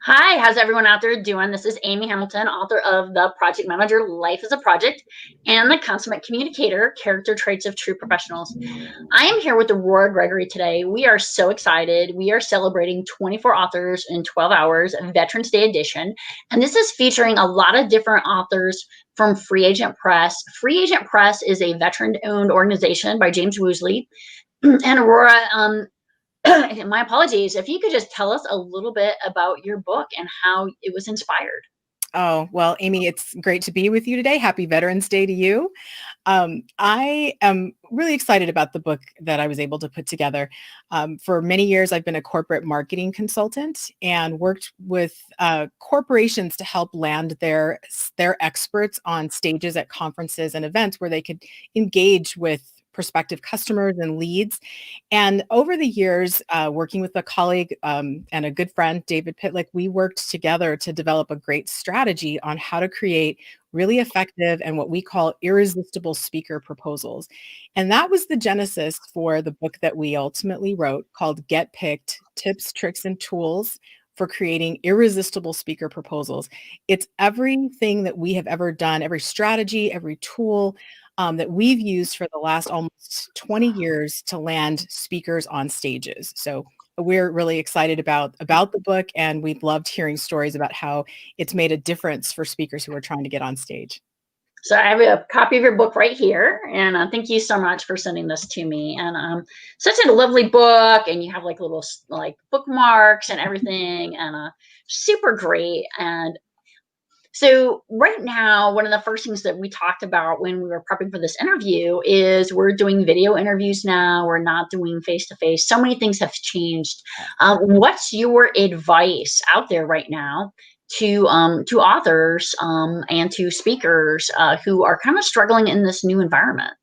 Hi, how's everyone out there doing? This is Amy Hamilton, author of The Project Manager, Life is a Project, and The Consummate Communicator, Character Traits of True Professionals. I am here with Aurora Gregory today. We are so excited. We are celebrating 24 authors in 12 hours, Veterans Day edition. And this is featuring a lot of different authors from Free Agent Press. Free Agent Press is a veteran-owned organization by James Woosley. And Aurora, my apologies. If you could just tell us a little bit about your book and how it was inspired. Oh, well, Amy, it's great to be with you today. Happy Veterans Day to you. I am really excited about the book that I was able to put together. For many years, I've been a corporate marketing consultant and worked with corporations to help land their experts on stages at conferences and events where they could engage with prospective customers and leads. And over the years, working with a colleague and a good friend, David Pitlick, we worked together to develop a great strategy on how to create really effective and what we call irresistible speaker proposals. And that was the genesis for the book that we ultimately wrote called Get Picked: Tips, Tricks, and Tools for Creating Irresistible Speaker Proposals. It's everything that we have ever done, every strategy, every tool that we've used for the last almost 20 years to land speakers on stages. So we're really excited about the book, and we loved hearing stories about how it's made a difference for speakers who are trying to get on stage. So I have a copy of your book right here, and thank you so much for sending this to me. And such a lovely book, and you have like little like bookmarks and everything, and super great. And so right now, one of the first things that we talked about when we were prepping for this interview is we're doing video interviews now. We're not doing face-to-face. So many things have changed. What's your advice out there right now to authors and to speakers who are kind of struggling in this new environment?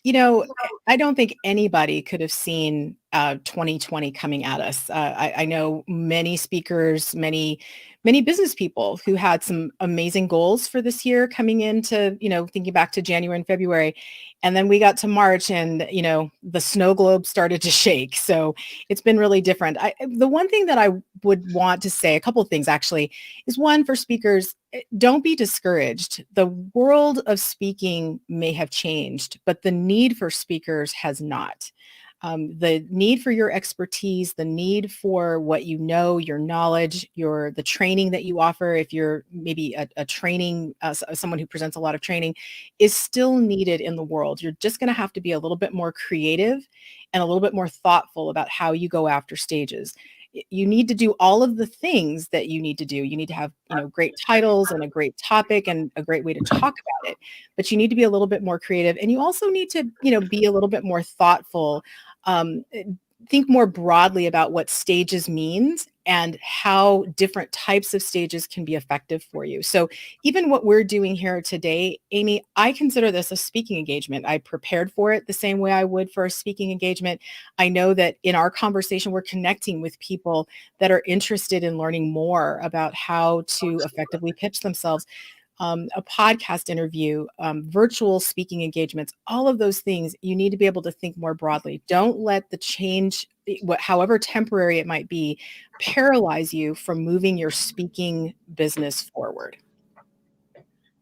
You know, I don't think anybody could have seen 2020 coming at us. I know many speakers, many business people who had some amazing goals for this year coming into, thinking back to January and February. And then we got to March and, the snow globe started to shake. So it's been really different. The one thing that I would want to say, a couple of things actually, is one, for speakers, don't be discouraged. The world of speaking may have changed, but the need for speakers has not. The need for your expertise, the need for what you know, your knowledge, the training that you offer, if you're maybe a training, someone who presents a lot of training, is still needed in the world. You're just going to have to be a little bit more creative and a little bit more thoughtful about how you go after stages. You need to do all of the things that you need to do. You need to have, great titles and a great topic and a great way to talk about it. But you need to be a little bit more creative, and you also need to, be a little bit more thoughtful. Um, think more broadly about what stages means and how different types of stages can be effective for you. So even what we're doing here today, Amy, I consider this a speaking engagement. I prepared for it the same way I would for a speaking engagement. I know that in our conversation, we're connecting with people that are interested in learning more about how to effectively pitch themselves. A podcast interview, virtual speaking engagements, all of those things, you need to be able to think more broadly. Don't let the change, however temporary it might be, paralyze you from moving your speaking business forward.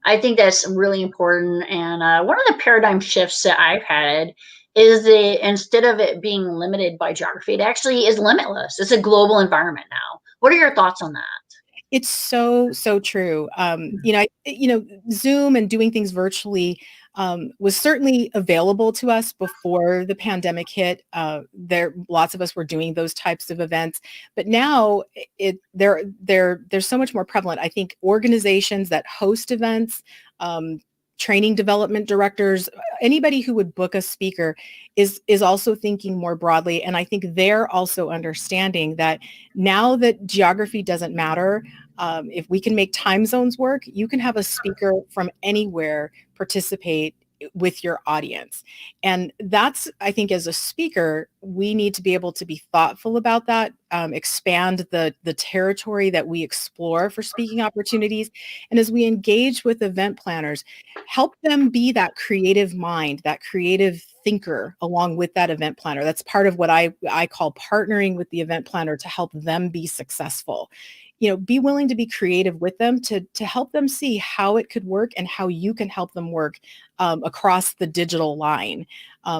I think that's really important. And one of the paradigm shifts that I've had is that instead of it being limited by geography, it actually is limitless. It's a global environment now. What are your thoughts on that? It's so, so true. Zoom and doing things virtually was certainly available to us before the pandemic hit. Lots of us were doing those types of events, but now they're so much more prevalent. I think organizations that host events, training development directors, anybody who would book a speaker is also thinking more broadly. And I think they're also understanding that now that geography doesn't matter, if we can make time zones work, you can have a speaker from anywhere participate with your audience. And that's, I think, as a speaker, we need to be able to be thoughtful about that, expand the territory that we explore for speaking opportunities. And as we engage with event planners, help them be that creative mind, that creative thinker along with that event planner. That's part of what I call partnering with the event planner to help them be successful. be willing to be creative with them to help them see how it could work and how you can help them work across the digital line,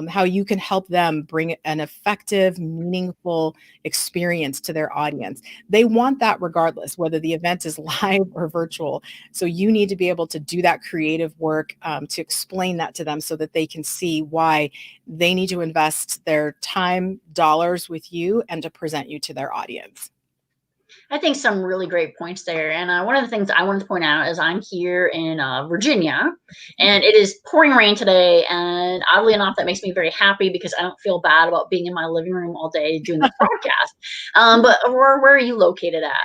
how you can help them bring an effective, meaningful experience to their audience. They want that regardless, whether the event is live or virtual. So you need to be able to do that creative work to explain that to them so that they can see why they need to invest their time, dollars with you and to present you to their audience. I think some really great points there. And one of the things I wanted to point out is I'm here in Virginia, and it is pouring rain today. And oddly enough, that makes me very happy because I don't feel bad about being in my living room all day doing this podcast. But Aurora, where are you located at?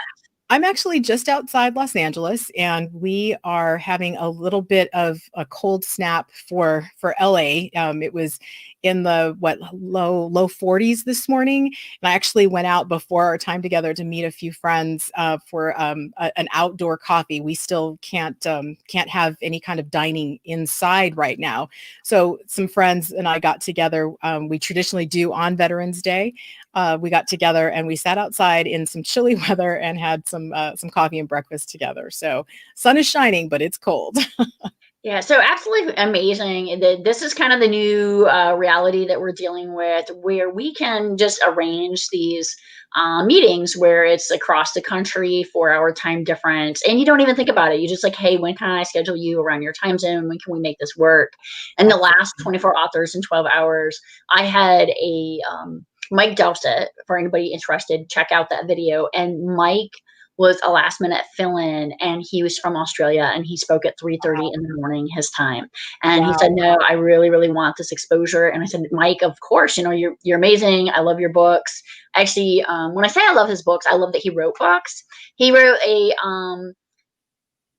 I'm actually just outside Los Angeles, and we are having a little bit of a cold snap for LA. It was in the low 40s this morning, and I actually went out before our time together to meet a few friends for an outdoor coffee. We still can't have any kind of dining inside right now, so some friends and I got together. We traditionally do on Veterans Day. We got together and we sat outside in some chilly weather and had some coffee and breakfast together. So sun is shining, but it's cold. Yeah, so absolutely amazing. This is kind of the new reality that we're dealing with, where we can just arrange these meetings where it's across the country, 4 hour time difference, and you don't even think about it. You just like, hey, when can I schedule you around your time zone? When can we make this work? And the last 24 authors in 12 hours, I had a Mike Dowsett. For anybody interested, check out that video. And Mike was a last minute fill in, and he was from Australia, and he spoke at 3:30 in the morning his time. And he said, Wow. no, I really, really want this exposure. And I said, Mike, of course, you're amazing. I love your books. Actually, when I say I love his books, I love that he wrote books. He wrote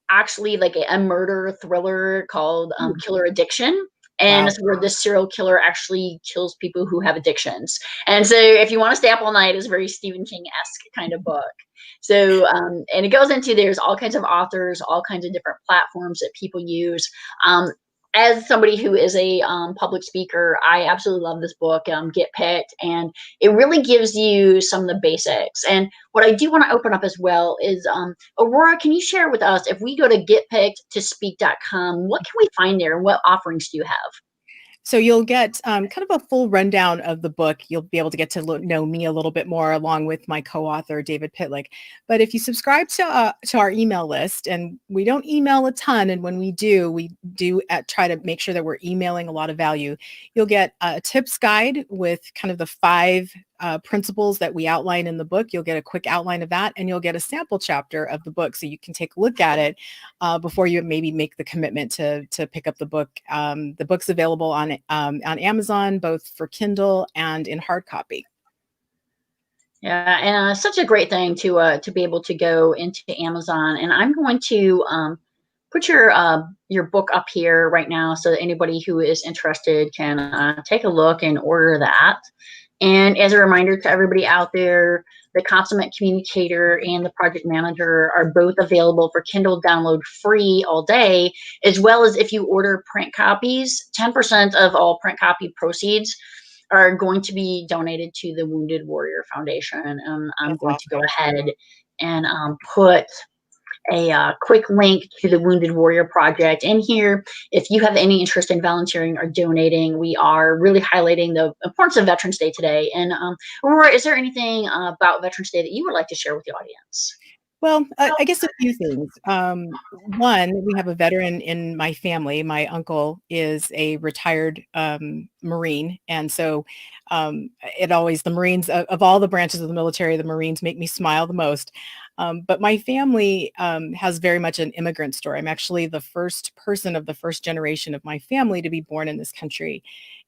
actually like a murder thriller called Killer Addiction. And Wow. it's where this serial killer actually kills people who have addictions. And so if you want to stay up all night, it's a very Stephen King-esque kind of book. So, and it goes into, there's all kinds of authors, all kinds of different platforms that people use. As somebody who is a public speaker, I absolutely love this book, Get Picked, and it really gives you some of the basics. And what I do want to open up as well is, Aurora, can you share with us, if we go to getpickedtospeak.com, what can we find there and what offerings do you have? So you'll get kind of a full rundown of the book. You'll be able to get to know me a little bit more, along with my co-author David Pitlick. But if you subscribe to our email list, and we don't email a ton, and when we do try to make sure that we're emailing a lot of value. You'll get a tips guide with kind of the 5 principles that we outline in the book. You'll get a quick outline of that, and you'll get a sample chapter of the book, so you can take a look at it before you maybe make the commitment to pick up the book. The book's available on Amazon, both for Kindle and in hard copy. Yeah, and such a great thing to be able to go into Amazon. And I'm going to put your book up here right now, so that anybody who is interested can take a look and order that. And as a reminder to everybody out there, the Consummate Communicator and the Project Manager are both available for Kindle download free all day, as well as if you order print copies, 10% of all print copy proceeds are going to be donated to the Wounded Warrior Foundation. And I'm That's going to go awesome. ahead and put a quick link to the Wounded Warrior Project in here. If you have any interest in volunteering or donating, we are really highlighting the importance of Veterans Day today. And Aurora, is there anything about Veterans Day that you would like to share with the audience? Well, I guess a few things. One, we have a veteran in my family. My uncle is a retired Marine. And so the Marines, of all the branches of the military, the Marines make me smile the most. But my family has very much an immigrant story. I'm actually the first person of the first generation of my family to be born in this country.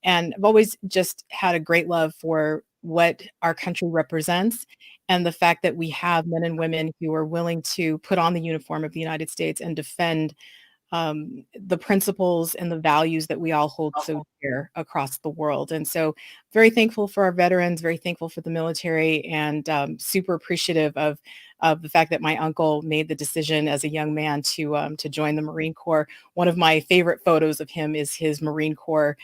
And I've always just had a great love for what our country represents, and the fact that we have men and women who are willing to put on the uniform of the United States and defend the principles and the values that we all hold so dear across the world. And so very thankful for our veterans, very thankful for the military, and super appreciative of the fact that my uncle made the decision as a young man to join the Marine Corps. One of my favorite photos of him is his Marine Corps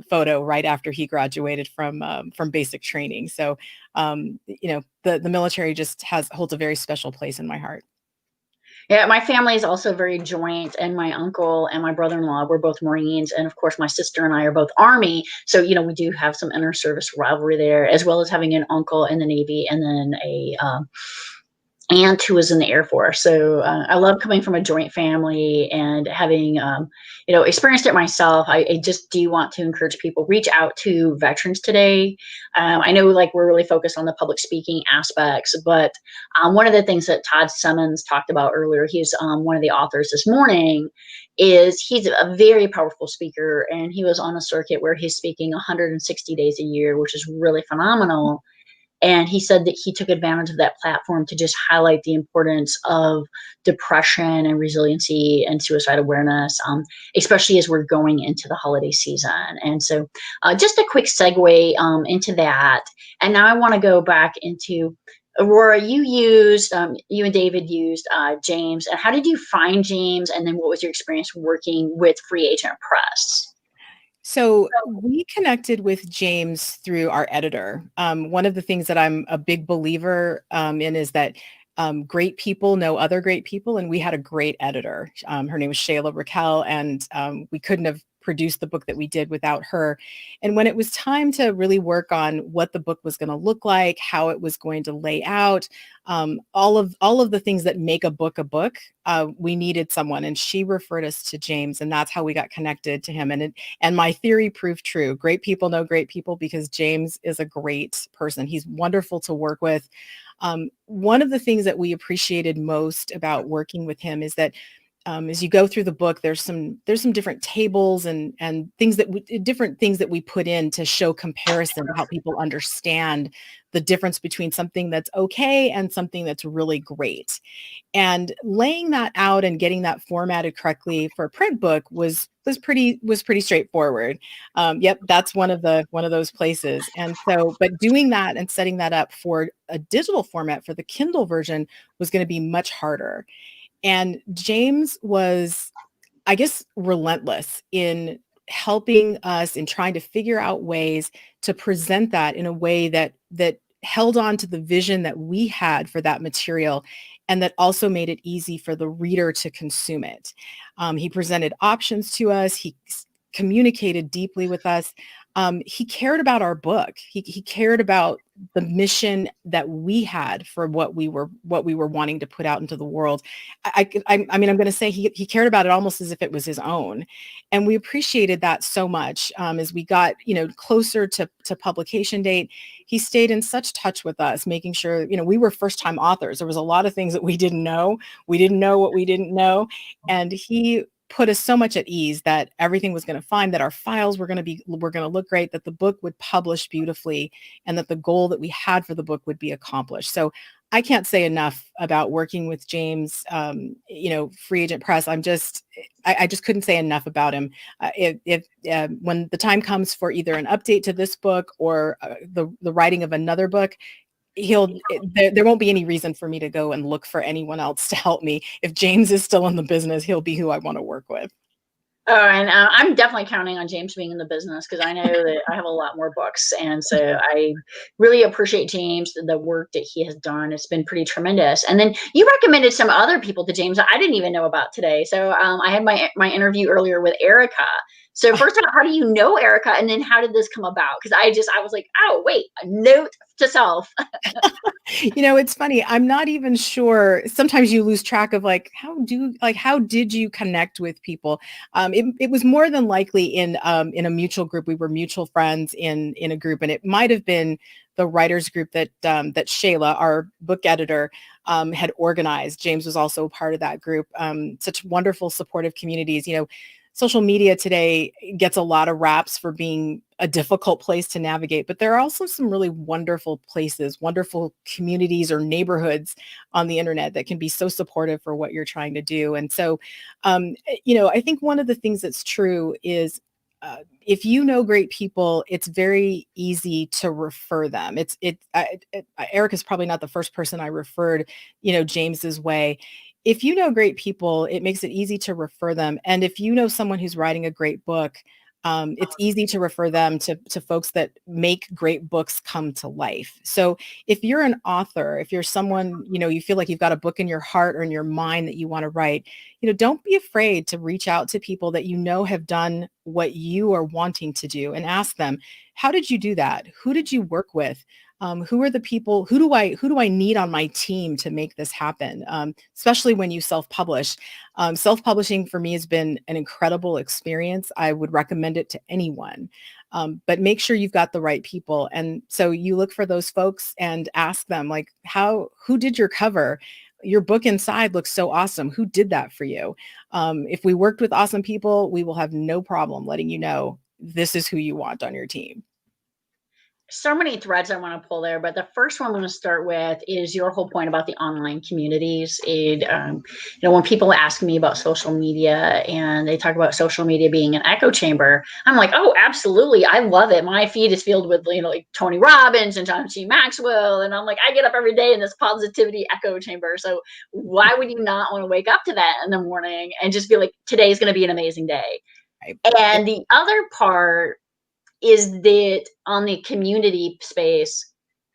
photo right after he graduated from basic training. So The military just holds a very special place in my heart. Yeah, my family is also very joint, and my uncle and my brother-in-law were both Marines, and of course, my sister and I are both Army. So, we do have some inter-service rivalry there, as well as having an uncle in the Navy and then a aunt who was in the Air Force. So I love coming from a joint family and having, experienced it myself. I just do want to encourage people, reach out to veterans today. I know like we're really focused on the public speaking aspects, but one of the things that Todd Simmons talked about earlier, he's one of the authors this morning, is he's a very powerful speaker, and he was on a circuit where he's speaking 160 days a year, which is really phenomenal. And he said that he took advantage of that platform to just highlight the importance of depression and resiliency and suicide awareness, especially as we're going into the holiday season. And so, just a quick segue into that. And now I want to go back into Aurora. You and David used James. And how did you find James? And then what was your experience working with Free Agent Press? So we connected with James through our editor. One of the things that I'm a big believer in is that great people know other great people, and we had a great editor. Her name was Shayla Raquel, and we couldn't have produced the book that we did without her. And when it was time to really work on what the book was going to look like, how it was going to lay out, all of the things that make a book, we needed someone, and she referred us to James, and that's how we got connected to him. And my theory proved true. Great people know great people, because James is a great person. He's wonderful to work with. One of the things that we appreciated most about working with him is that as you go through the book, there's some different tables and different things that we put in to show comparison to help people understand the difference between something that's okay and something that's really great. And laying that out and getting that formatted correctly for a print book was pretty straightforward. Yep, that's one of those places. And so, but doing that and setting that up for a digital format for the Kindle version was going to be much harder. And James was, I guess, relentless in helping us in trying to figure out ways to present that in a way that held on to the vision that we had for that material, and that also made it easy for the reader to consume it. He presented options to us. He communicated deeply with us. He cared about our book. He cared about the mission that we had for what we were wanting to put out into the world. I mean, I'm going to say he cared about it almost as if it was his own, and we appreciated that so much. As we got closer to publication date, he stayed in such touch with us, making sure we were first time authors. There was a lot of things that we didn't know. We didn't know what we didn't know, and he put us so much at ease that everything was going to fine, that our files were going to look great, that the book would publish beautifully, and that the goal that we had for the book would be accomplished. So I can't say enough about working with James. Free Agent Press. I just couldn't say enough about him. If when the time comes for either an update to this book or the writing of another book, there won't be any reason for me to go and look for anyone else to help me. If James is still in the business, he'll be who I want to work with. Oh, and I'm definitely counting on James being in the business, because I know that I have a lot more books. And so I really appreciate James, the work that he has done. It's been pretty tremendous. And then you recommended some other people to James that I didn't even know about today. So I had my interview earlier with Erica. So first of all, how do you know Erica? And then how did this come about? Because I was like, oh, wait, a note to self. It's funny. I'm not even sure. Sometimes you lose track of how did you connect with people? It was more than likely in a mutual group. We were mutual friends in a group, and it might have been the writers group that Shayla, our book editor, had organized. James was also a part of that group. Such wonderful, supportive communities. Social media today gets a lot of raps for being a difficult place to navigate, but there are also some really wonderful places, wonderful communities or neighborhoods on the internet that can be so supportive for what you're trying to do. And so, I think one of the things that's true is if you know great people, it's very easy to refer them. Erica's probably not the first person I referred, James's way. If you know great people, it makes it easy to refer them. And if you know someone who's writing a great book, It's easy to refer them to folks that make great books come to life. So if you're an author, if you're someone, you feel like you've got a book in your heart or in your mind that you want to write, don't be afraid to reach out to people that have done what you are wanting to do and ask them, how did you do that? Who did you work with? Who are the people? Who do I need on my team to make this happen? Especially when you self-publish. Self-publishing for me has been an incredible experience. I would recommend it to anyone. But make sure you've got the right people. And so you look for those folks and ask them, like, who did your cover? Your book inside looks so awesome. Who did that for you? If we worked with awesome people, we will have no problem letting you know this is who you want on your team. So many threads I want to pull there, but the first one I'm going to start with is your whole point about the online communities. When people ask me about social media and they talk about social media being an echo chamber, I'm like, oh, absolutely, I love it. My feed is filled with like Tony Robbins and John C. Maxwell, and I'm like, I get up every day in this positivity echo chamber. So why would you not want to wake up to that in the morning and just be like, today's going to be an amazing day? Right. And the other part is that on the community space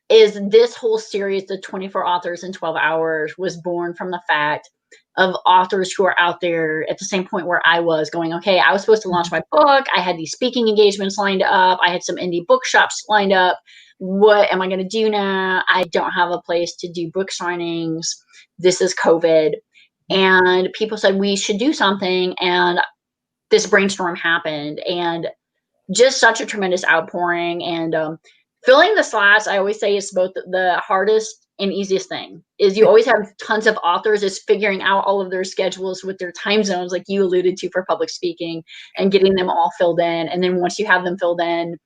is this whole series, the 24 authors in 12 hours, was born from the fact of authors who are out there at the same point where I was going, okay, I was supposed to launch my book. I had these speaking engagements lined up. I had some indie bookshops lined up. What am I going to do now? I don't have a place to do book signings. This is COVID. And people said we should do something. And this brainstorm happened. And just such a tremendous outpouring, and filling the slots, I always say, is both the hardest and easiest thing. Is you always have tons of authors, is figuring out all of their schedules with their time zones, like you alluded to, for public speaking, and getting them all filled in. And then once you have them filled in,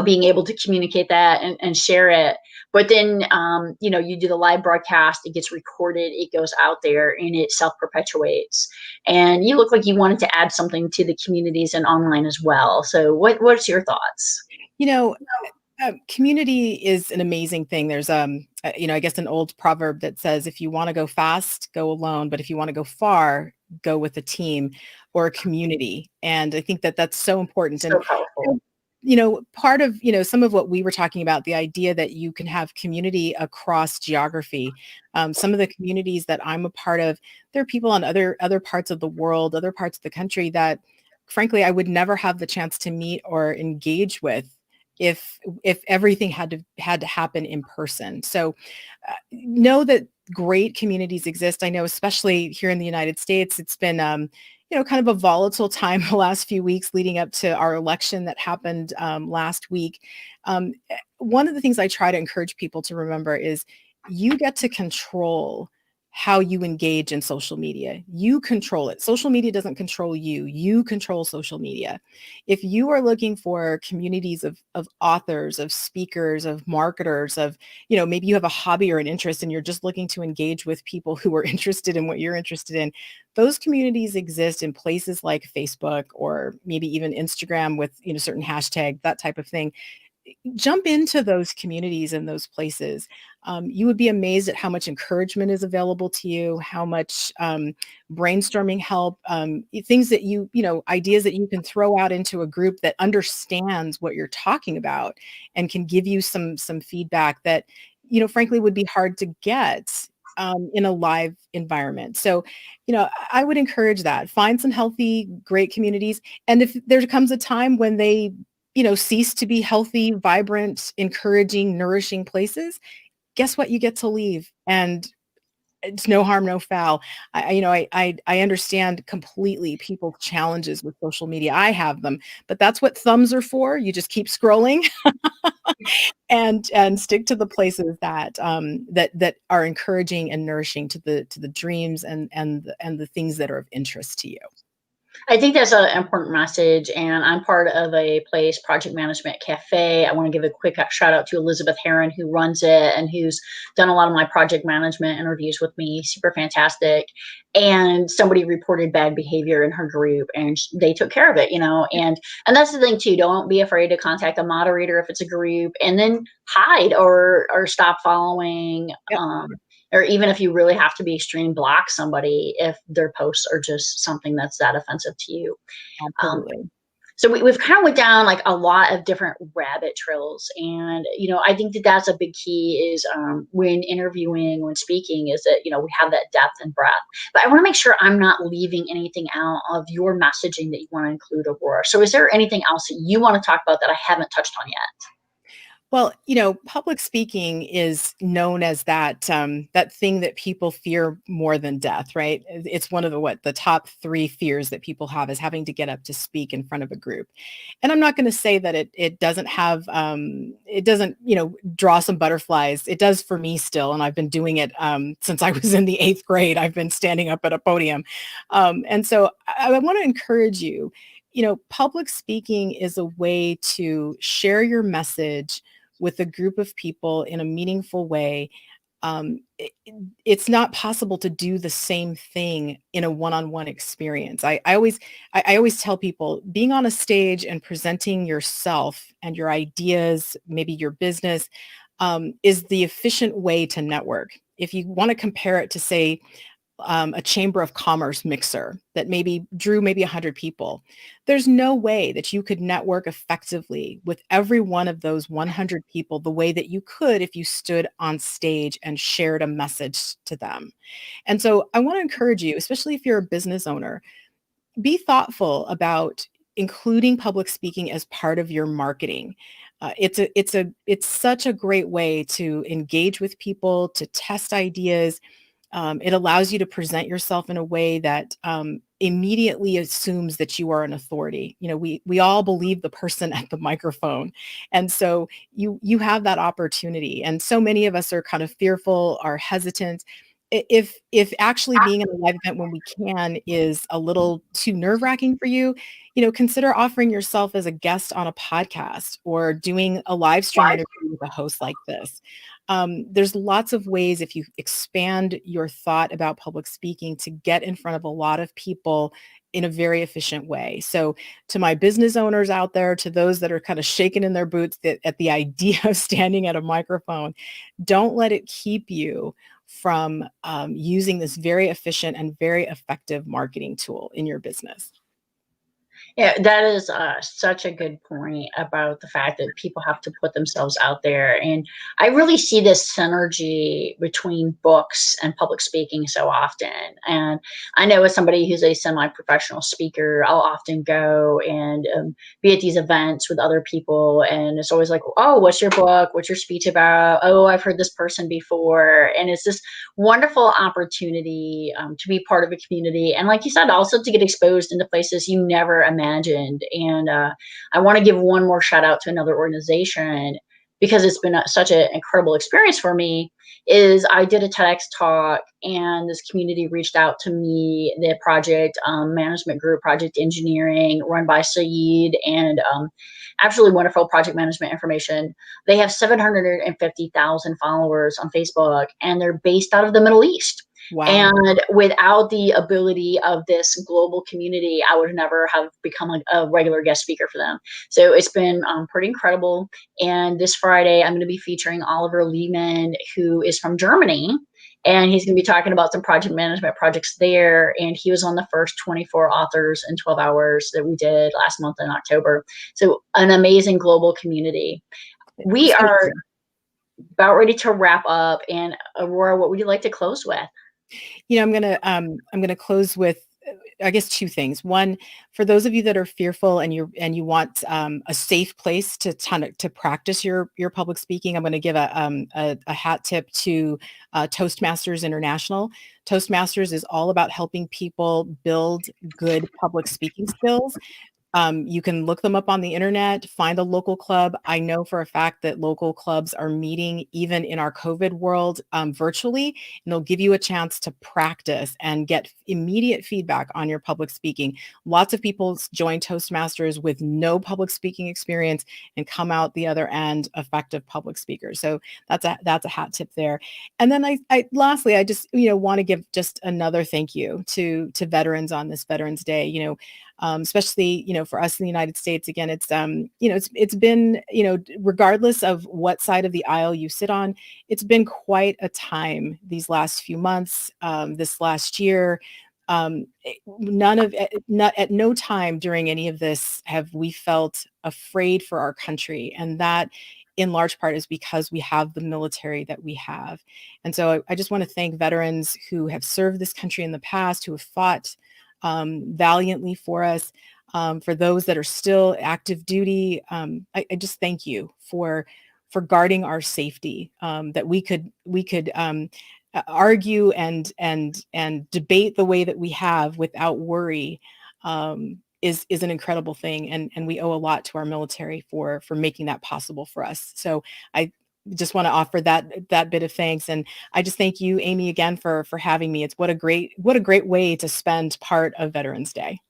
being able to communicate that and share it. But then, you do the live broadcast, it gets recorded, it goes out there, and it self-perpetuates. And you look like you wanted to add something to the communities and online as well. So what's your thoughts? You know, Community is an amazing thing. There's, I guess an old proverb that says, if you want to go fast, go alone. But if you want to go far, go with a team or a community. And I think that that's so important. So And powerful. part of, some of what we were talking about, the idea that you can have community across geography. Some of the communities that I'm a part of, there are people on other parts of the world, other parts of the country that, frankly, I would never have the chance to meet or engage with if everything had to happen in person. So know that great communities exist. I know, especially here in the United States, it's been kind of a volatile time the last few weeks leading up to our election that happened last week. One of the things I try to encourage people to remember is you get to control how you engage in social media. You control it. Social media doesn't control you. You control social media. If you are looking for communities of authors, of speakers, of marketers, of, maybe you have a hobby or an interest and you're just looking to engage with people who are interested in what you're interested in, those communities exist in places like Facebook or maybe even Instagram with, certain hashtags, that type of thing. Jump into those communities and those places. You would be amazed at how much encouragement is available to you, how much brainstorming help, things that ideas that you can throw out into a group that understands what you're talking about and can give you some feedback that, frankly, would be hard to get in a live environment. So, I would encourage that. Find some healthy, great communities. And if there comes a time when they cease to be healthy, vibrant, encouraging, nourishing places, guess what? You get to leave, and it's no harm, no foul. I understand completely people's challenges with social media. I have them, but that's what thumbs are for. You just keep scrolling and stick to the places that are encouraging and nourishing to the dreams and the things that are of interest to you. I think that's an important message, and I'm part of a place, Project Management Cafe. I want to give a quick shout out to Elizabeth Heron, who runs it and who's done a lot of my project management interviews with me. Super fantastic. And somebody reported bad behavior in her group, and they took care of it, And that's the thing too. Don't be afraid to contact a moderator if it's a group, and then hide or stop following. Yep, Or even if you really have to be extreme, block somebody if their posts are just something that's that offensive to you. Um, absolutely. So we've kind of went down like a lot of different rabbit trails, and I think that that's a big key is when interviewing, when speaking, is that we have that depth and breadth. But I want to make sure I'm not leaving anything out of your messaging that you want to include, Aurora. So is there anything else that you want to talk about that I haven't touched on yet? Well, public speaking is known as that thing that people fear more than death, right? It's one of the top three fears that people have is having to get up to speak in front of a group. And I'm not going to say that it doesn't have it doesn't draw some butterflies. It does for me still, and I've been doing it since I was in the 8th grade. I've been standing up at a podium, and so I want to encourage you. Public speaking is a way to share your message with a group of people in a meaningful way. It's not possible to do the same thing in a one-on-one experience. I always tell people being on a stage and presenting yourself and your ideas, maybe your business, is the efficient way to network. If you want to compare it to, say, a chamber of commerce mixer that maybe drew maybe 100 people. There's no way that you could network effectively with every one of those 100 people the way that you could if you stood on stage and shared a message to them. And so I want to encourage you, especially if you're a business owner, be thoughtful about including public speaking as part of your marketing. It's such a great way to engage with people, to test ideas. It allows you to present yourself in a way that immediately assumes that you are an authority. We all believe the person at the microphone, and so you have that opportunity. And so many of us are kind of fearful, are hesitant. If actually being in a live event when we can is a little too nerve-wracking for you, consider offering yourself as a guest on a podcast or doing a live stream interview with a host like this. There's lots of ways if you expand your thought about public speaking to get in front of a lot of people in a very efficient way. So to my business owners out there, to those that are kind of shaking in their boots at the idea of standing at a microphone, don't let it keep you from using this very efficient and very effective marketing tool in your business. Yeah, that is such a good point about the fact that people have to put themselves out there. And I really see this synergy between books and public speaking so often. And I know as somebody who's a semi professional speaker, I'll often go and be at these events with other people. And it's always like, oh, what's your book? What's your speech about? Oh, I've heard this person before. And it's this wonderful opportunity to be part of a community. And like you said, also to get exposed into places you never imagined. And I want to give one more shout out to another organization because it's been such an incredible experience for me. Is I did a TEDx talk and this community reached out to me, the project management group, project engineering, run by Saeed, and absolutely wonderful project management information. They have 750,000 followers on Facebook, and they're based out of the Middle East. Wow. And without the ability of this global community, I would never have become like a regular guest speaker for them. So it's been pretty incredible. And this Friday, I'm going to be featuring Oliver Lehman, who is from Germany. And he's going to be talking about some project management projects there. And he was on the first 24 authors in 12 hours that we did last month in October. So an amazing global community. We are about ready to wrap up. And Aurora, what would you like to close with? I'm gonna close with, I guess, two things. One, for those of you that are fearful and you want a safe place to practice your public speaking, I'm going to give a hat tip to Toastmasters International. Toastmasters is all about helping people build good public speaking skills. You can look them up on the internet, find a local club. I know for a fact that local clubs are meeting even in our COVID world virtually, and they'll give you a chance to practice and get immediate feedback on your public speaking. Lots of people join Toastmasters with no public speaking experience and come out the other end effective public speakers. So that's a hat tip there. And then lastly, I just want to give just another thank you to veterans on this Veterans Day. Especially, for us in the United States, again, it's been, regardless of what side of the aisle you sit on, it's been quite a time these last few months, this last year. At no time during any of this have we felt afraid for our country, and that in large part is because we have the military that we have. And so I just want to thank veterans who have served this country in the past, who have fought valiantly for us. For those that are still active duty, I just thank you for guarding our safety. That we could argue and debate the way that we have without worry, is an incredible thing, and we owe a lot to our military for making that possible for us. So I just want to offer that bit of thanks, and I just thank you, Amy, again for having me. It's what a great way to spend part of Veterans Day.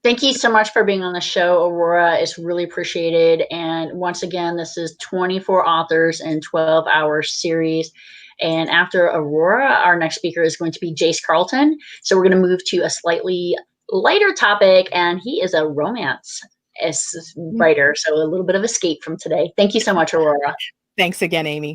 Thank you so much for being on the show, Aurora. It's really appreciated. And once again, this is 24 authors in 12-hour series. And after Aurora, our next speaker is going to be Jace Carlton. So we're going to move to a slightly lighter topic, and he is a romance writer. So a little bit of escape from today. Thank you so much, Aurora. Thanks again, Amy.